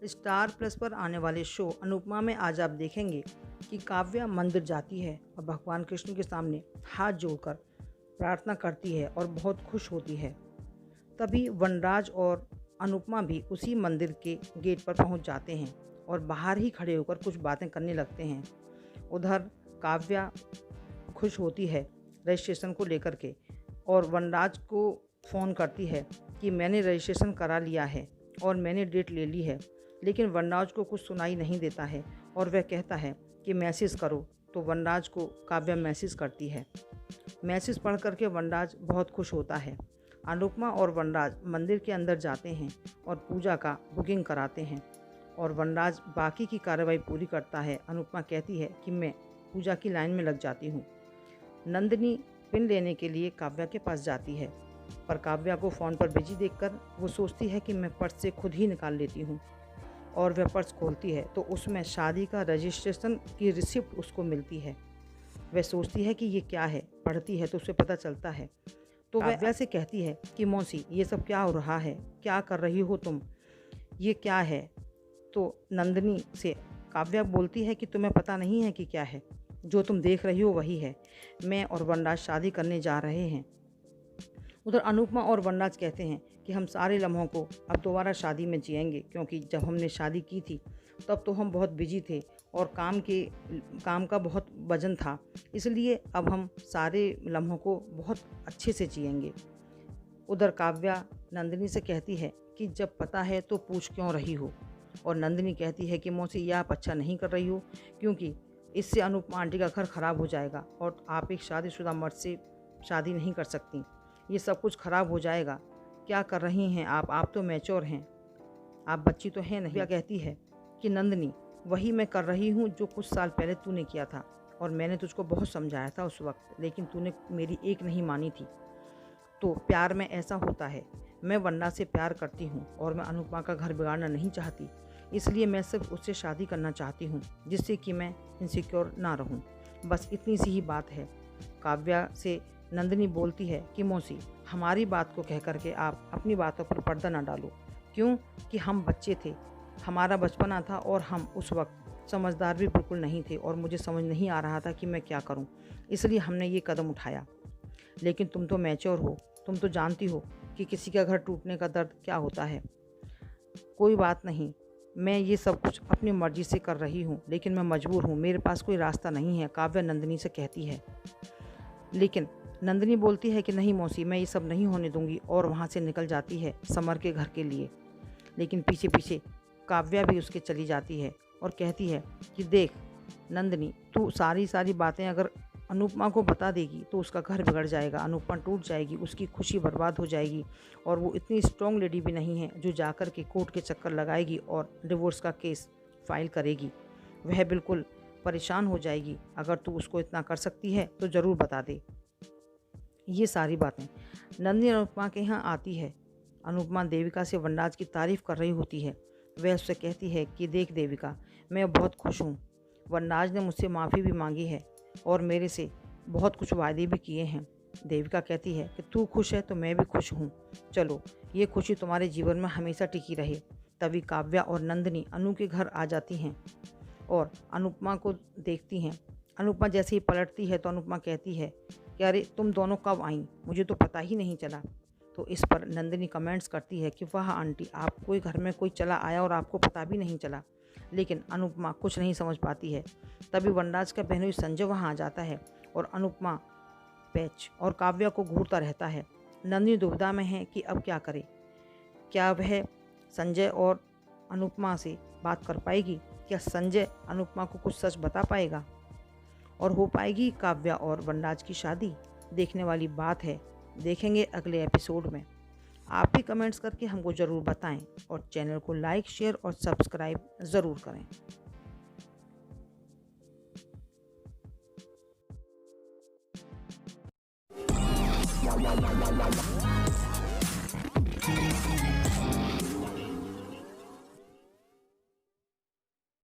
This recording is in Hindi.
स्टार प्लस पर आने वाले शो अनुपमा में आज आप देखेंगे कि काव्या मंदिर जाती है और भगवान कृष्ण के सामने हाथ जोड़कर प्रार्थना करती है और बहुत खुश होती है। तभी वनराज और अनुपमा भी उसी मंदिर के गेट पर पहुंच जाते हैं और बाहर ही खड़े होकर कुछ बातें करने लगते हैं। उधर काव्या खुश होती है रजिस्ट्रेशन को लेकर के और वनराज को फ़ोन करती है कि मैंने रजिस्ट्रेशन करा लिया है और मैंने डेट ले ली है। लेकिन वनराज को कुछ सुनाई नहीं देता है और वह कहता है कि मैसेज करो। तो वनराज को काव्या मैसेज करती है। मैसेज पढ़ करके वनराज बहुत खुश होता है। अनुपमा और वनराज मंदिर के अंदर जाते हैं और पूजा का बुकिंग कराते हैं और वनराज बाकी की कार्रवाई पूरी करता है। अनुपमा कहती है कि मैं पूजा की लाइन में लग जाती हूँ। नंदिनी पिन लेने के लिए काव्या के पास जाती है, पर काव्या को फ़ोन पर बिजी देखकर वो सोचती है कि मैं पर्स से खुद ही निकाल लेती हूँ और वह पर्स खोलती है तो उसमें शादी का रजिस्ट्रेशन की रिसिप्ट उसको मिलती है। वह सोचती है कि ये क्या है, पढ़ती है तो उसे पता चलता है। तो वह काव्या से कहती है कि मौसी ये सब क्या हो रहा है, क्या कर रही हो तुम, ये क्या है। तो नंदिनी से काव्या बोलती है कि तुम्हें पता नहीं है कि क्या है, जो तुम देख रही हो वही है, मैं और वनराज शादी करने जा रहे हैं। उधर अनुपमा और वनराज कहते हैं कि हम सारे लम्हों को अब दोबारा शादी में जिएंगे, क्योंकि जब हमने शादी की थी तब तो हम बहुत बिजी थे और काम का बहुत वजन था, इसलिए अब हम सारे लम्हों को बहुत अच्छे से जिएंगे। उधर काव्या नंदिनी से कहती है कि जब पता है तो पूछ क्यों रही हो, और नंदिनी कहती है कि मौसी ये आप अच्छा नहीं कर रही हो, क्योंकि इससे अनुपमा आंटी का घर ख़राब हो जाएगा और आप एक शादीशुदा मर्द से शादी नहीं कर सकती, ये सब कुछ ख़राब हो जाएगा। क्या कर रही हैं आप तो मैच्योर हैं, आप बच्ची तो हैं नहीं। क्या कहती है कि नंदिनी वही मैं कर रही हूँ जो कुछ साल पहले तूने किया था, और मैंने तुझको बहुत समझाया था उस वक्त, लेकिन तूने मेरी एक नहीं मानी थी। तो प्यार में ऐसा होता है, मैं वन्ना से प्यार करती हूँ और मैं अनुपमा का घर बिगाड़ना नहीं चाहती, इसलिए मैं सिर्फ उससे शादी करना चाहती हूँ जिससे कि मैं इनसिक्योर ना रहूँ। बस इतनी सी ही बात है। काव्या से नंदिनी बोलती है कि मौसी हमारी बात को कह करके आप अपनी बातों पर पर्दा ना डालो, क्यों कि हम बच्चे थे, हमारा बचपना था और हम उस वक्त समझदार भी बिल्कुल नहीं थे और मुझे समझ नहीं आ रहा था कि मैं क्या करूं, इसलिए हमने ये कदम उठाया। लेकिन तुम तो मैच्योर हो, तुम तो जानती हो कि किसी का घर टूटने का दर्द क्या होता है। कोई बात नहीं, मैं ये सब कुछ अपनी मर्जी से कर रही हूँ, लेकिन मैं मजबूर हूँ, मेरे पास कोई रास्ता नहीं है, काव्या नंदिनी से कहती है। लेकिन नंदिनी बोलती है कि नहीं मौसी, मैं ये सब नहीं होने दूंगी, और वहाँ से निकल जाती है समर के घर के लिए। लेकिन पीछे पीछे काव्या भी उसके चली जाती है और कहती है कि देख नंदिनी, तू सारी बातें अगर अनुपमा को बता देगी तो उसका घर बिगड़ जाएगा, अनुपमा टूट जाएगी, उसकी खुशी बर्बाद हो जाएगी, और वो इतनी स्ट्रॉन्ग लेडी भी नहीं है जो जाकर के कोर्ट के चक्कर लगाएगी और डिवोर्स का केस फाइल करेगी। वह बिल्कुल परेशान हो जाएगी। अगर तू उसको इतना कर सकती है तो ज़रूर बता दे। ये सारी बातें नंदिनी अनुपमा के यहाँ आती है। अनुपमा देविका से वनराज की तारीफ़ कर रही होती है। वह उससे कहती है कि देख देविका, मैं बहुत खुश हूँ, वनराज ने मुझसे माफ़ी भी मांगी है और मेरे से बहुत कुछ वादे भी किए हैं। देविका कहती है कि तू खुश है तो मैं भी खुश हूँ, चलो ये खुशी तुम्हारे जीवन में हमेशा टिकी रहे। तभी काव्या और नंदिनी अनु के घर आ जाती हैं और अनुपमा को देखती हैं। अनुपमा जैसे ही पलटती है तो अनुपमा कहती है कि अरे तुम दोनों कब आई, मुझे तो पता ही नहीं चला। तो इस पर नंदिनी कमेंट्स करती है कि वाह आंटी, आपके घर में कोई चला आया और आपको पता भी नहीं चला। लेकिन अनुपमा कुछ नहीं समझ पाती है। तभी वनराज का बहनोई संजय वहाँ आ जाता है और अनुपमा पैच और काव्या को घूरता रहता है। नंदिनी दुविधा में है कि अब क्या करे, क्या वह संजय और अनुपमा से बात कर पाएगी, क्या संजय अनुपमा को कुछ सच बता पाएगा और हो पाएगी काव्या और वनराज की शादी। देखने वाली बात है, देखेंगे अगले एपिसोड में। आप भी कमेंट्स करके हमको ज़रूर बताएं और चैनल को लाइक, शेयर और सब्सक्राइब ज़रूर करें।